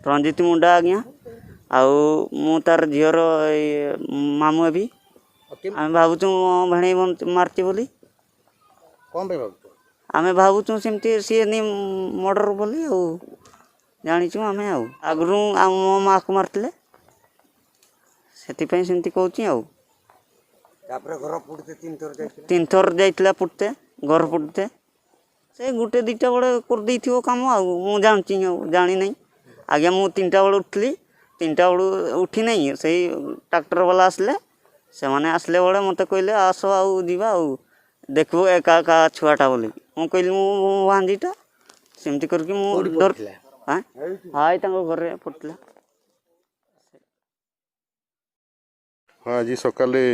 रंजित मुंडा आज्ञा आउ मु तार झीर मामू भी आम भावुँ भेणे मार्ची बोली आम भावुँ सेमती सी नहीं मर्डर बोली जाचु आम आगु मो माँ को मारते से कहूँ तीन थर जाइला पुटते घर पुटते से गोटे दुईटा बड़े कर कम आउ जानी जानी नहीं आज्ञा मु 3टा बेल उठली 3टा बेलू उठी नहीं से ट्रैक्टर वाला आसले से मैंने आसले बड़े मत कहले आस आउ जीवा आउ देखो एका एका छुआटा बोल मुझे कहली मो भांजीटा सेमती करके डर हाई घर फुटला। हाँ आज सकाले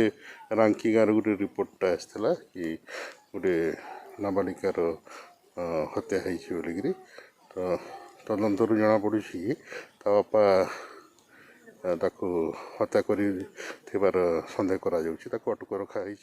रांकी गाँव गोटे रिपोर्ट आसाला कि गोटे नाबालिकार हत्या होगी तो तदंतर जना पड़ी कि बापा हत्या कर सन्देह कर अटक रखाई।